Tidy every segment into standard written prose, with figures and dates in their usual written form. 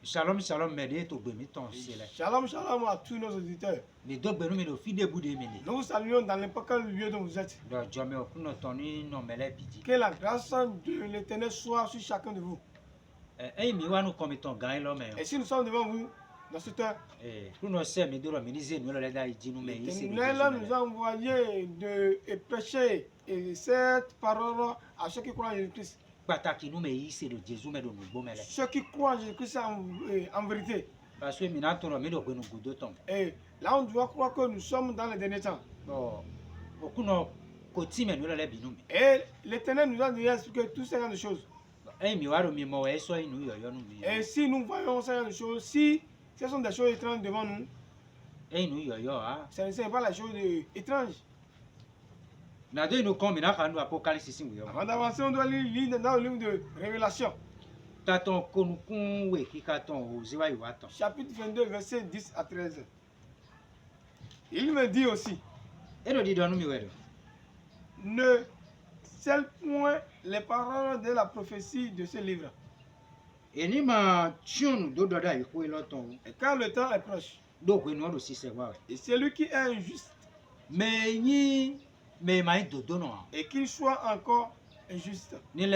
Shalom, shalom, m'aider tout béni ton ciel. Shalom, shalom à tous nos auditeurs. Les deux bénis, mais le fils de Boudé Mélé. Nous vous saluons dans n'importe quel lieu dont vous êtes. Donc, je me occupe de ton nom, mais bidi. Que la grâce de l'Éternel soit sur chacun de vous. Et mi wa nous comme ton gain l'homme. Et si nous sommes devant vous, dans cette heure, nous nous sommes mis dans le ministère, nous l'avons dit, nous mais ici. l'Éternel nous a envoyé de prêcher et cette parole à ceux qui croient en Jésus-Christ. Ceux qui croient en Jésus-Christ en vérité. Parce que et là, on doit croire que nous sommes dans les derniers temps. Et l'Éternel nous a déjà expliqué toutes ces de choses. Et si nous voyons ces de choses, si ce sont des choses étranges devant nous, ce n'est pas la chose étrange. Avant d'avancer, on doit lire dans le livre de Révélation. Chapitre 22, versets 10 à 13. Il me dit aussi, ne scelle point les paroles de la prophétie de ce livre. Et car le temps est proche. Et celui qui est injuste, et qu'il soit encore injuste. Et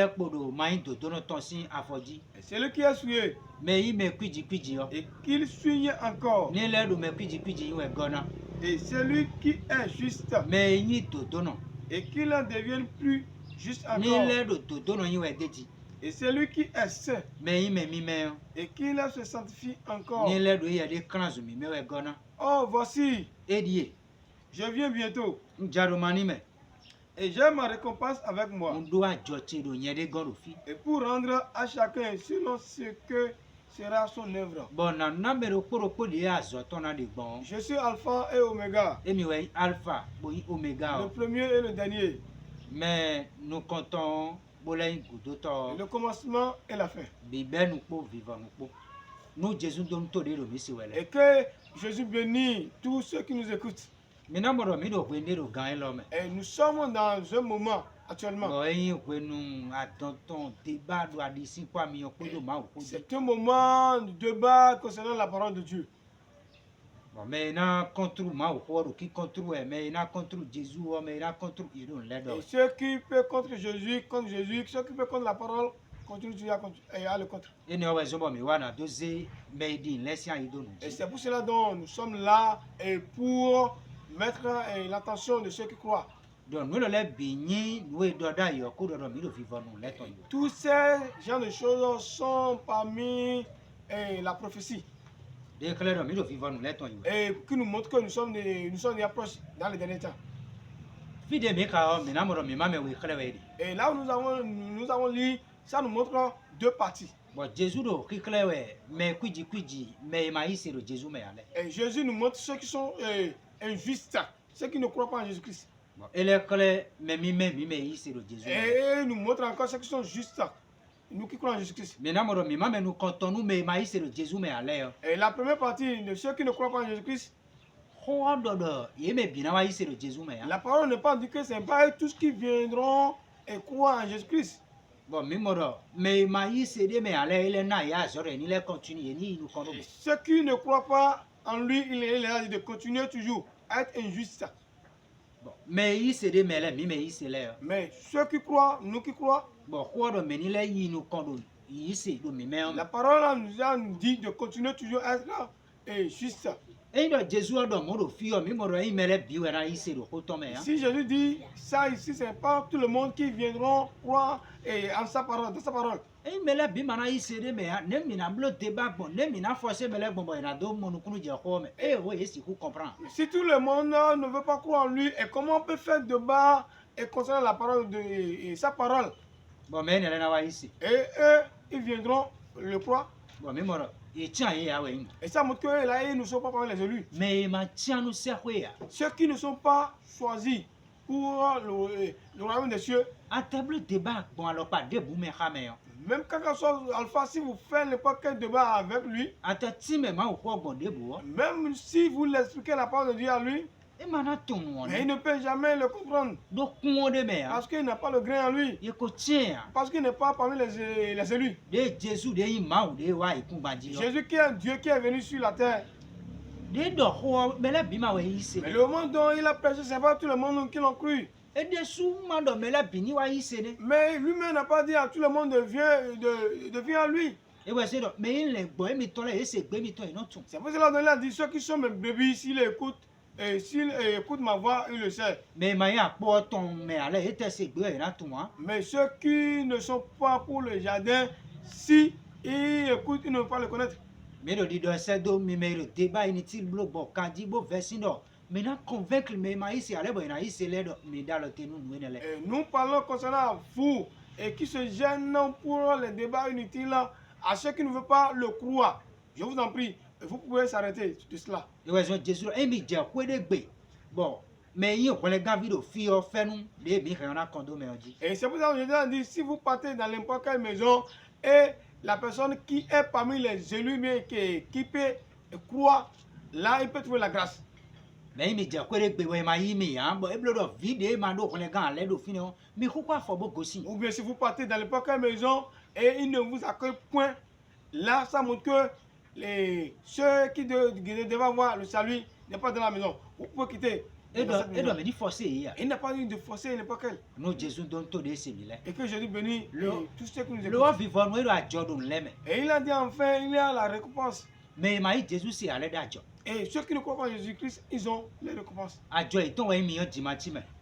celui qui est souillé, et qu'il souille encore. Et celui qui est juste, et qu'il en devienne plus juste encore. Et celui qui est saint, et qu'il se sanctifie encore. Oh, voici, je viens bientôt. Et j'ai ma récompense avec moi. Et pour rendre à chacun selon ce que sera son œuvre. Je suis Alpha et Oméga. Le premier et le dernier. Mais nous comptons le commencement et la fin. Et que Jésus bénisse tous ceux qui nous écoutent. Et nous sommes dans un moment actuellement. C'est un moment de débat concernant la parole de Dieu. Et ceux qui peuvent contre Jésus, ceux qui peuvent contre la parole, continuent à le contre. Et c'est pour cela dont nous sommes là et pour mettre l'attention de ceux qui croient. Tous ces genres de choses sont parmi la prophétie. Et qui nous montre que nous sommes des approches dans les derniers temps. Et là où nous avons lu, ça nous montre deux parties. Et Jésus nous montre ceux qui sont injustes, ceux qui ne croient pas en Jésus-Christ. Et nous montre encore ceux qui sont justes, nous qui croyons en Jésus-Christ. Et la première partie de ceux qui ne croient pas en Jésus-Christ, la parole ne pas dit que ce n'est pas tous qui viendront et croient en Jésus-Christ. Ceux qui ne croient pas en lui, il a dit de continuer toujours à être injuste. Mais ceux qui croient, nous qui croient, la parole nous a dit de continuer toujours à être juste. Si Jésus dit ça ici, ce n'est pas tout le monde qui viendront croire en sa parole, dans sa parole. Si tout le monde ne veut pas croire en lui, et comment on peut faire débat concernant la parole de sa parole? Et eux, ils viendront le croire. Et ça montre que là, ils ne sont pas parmi les élus. Ceux qui ne sont pas choisis pour le royaume des cieux. Même quand soit Alpha, si vous faites n'importe quel débat avec lui, même si vous l'expliquez la parole de Dieu à lui, Mais il ne peut jamais le comprendre. Parce qu'il n'a pas le grain en lui. Parce qu'il n'est pas parmi les élus. Jésus qui est un Dieu qui est venu sur la terre. Mais le moment dont il a prêché, ce n'est pas tout le monde qui l'ont cru. Mais lui-même n'a pas dit à tout le monde de venir à lui. C'est pour cela qu'il a dit ceux qui sont mes bébés, s'ils écoutent ma voix, ils le savent. Mais ceux qui ne sont pas pour le jardin, si ils écoutent, ils ne vont pas le connaître. Nous parlons concernant vous et qui se gênent pour les débats inutiles à ceux qui ne veulent pas le croire. Je vous en prie, vous pouvez s'arrêter de cela. Et c'est pour ça que je dis, si vous partez dans n'importe quelle maison et la personne qui est parmi les élus, mais qui peut croire, là, il peut trouver la grâce. Ou bien si vous partez dans n'importe quelle maison et il ne vous accueille point, là, ça montre que ceux qui devaient voir le salut n'est pas dans la maison. Vous pouvez quitter. Il n'a pas dit de forcer n'importe quel. Et que Jésus bénit tous ceux qui nous écoutent. Et il a dit enfin, il y a la récompense. Et ceux qui ne croient pas en Jésus-Christ, ils ont les récompenses.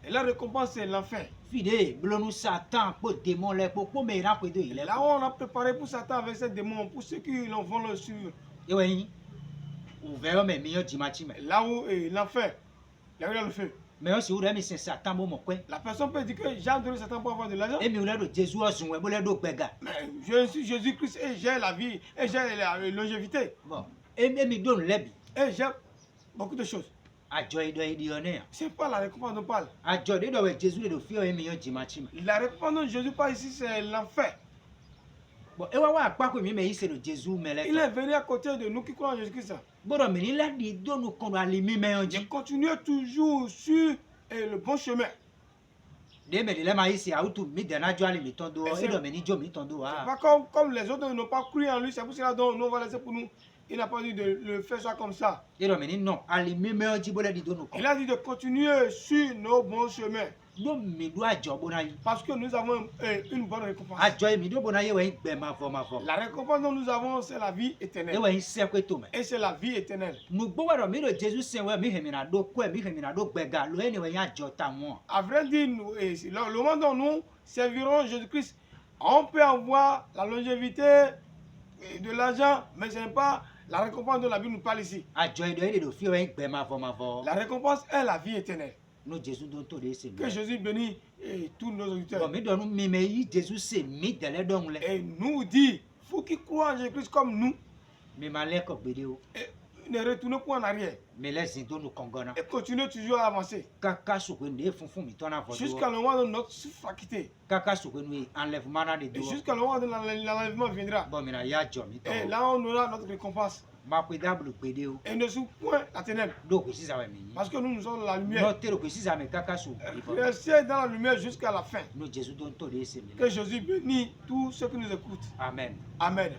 Et la récompense, c'est l'enfer. Là où on a préparé pour Satan avec ces démons, pour ceux qui vont le suivre. Là où l'enfer, là où il y a le feu. La personne peut dire que j'ai adoré Satan pour avoir de l'argent. Mais je suis Jésus-Christ et j'ai la vie et j'ai la longévité. Et j'ai beaucoup de choses. C'est pas la récompense dont on parle. La récompense dont Jésus parle ici, c'est l'enfer. Il est venu à côté de nous qui croient en Jésus-Christ. De continuer toujours sur le bon chemin. C'est pas comme les autres n'ont pas cru en lui, c'est pour cela que nous on va laisser pour nous. Il n'a pas dit de le faire ça comme ça. Il a dit de continuer sur nos bons chemins. Parce que nous avons une bonne récompense. La récompense dont nous avons, c'est la vie éternelle. Et c'est la vie éternelle. À vrai dire, le moment dont nous servirons Jésus-Christ, on peut avoir la longévité de l'argent, mais ce n'est pas la récompense dont la Bible nous parle ici. La récompense est la vie éternelle. Que Jésus bénisse tous nos auditeurs. Et nous dit, vous qui croyez en Jésus-Christ comme nous, ne retournez pas en arrière. Et continuez toujours à avancer. Jusqu'à le moment où notre souffle a quitté. Et jusqu'à le moment où l'enlèvement viendra. Et là on aura notre récompense. Et ne souffle point la ténèbre. Parce que nous sommes la lumière. Restez dans la lumière jusqu'à la fin. Que Jésus bénisse tous ceux qui nous écoutent. Amen. Amen.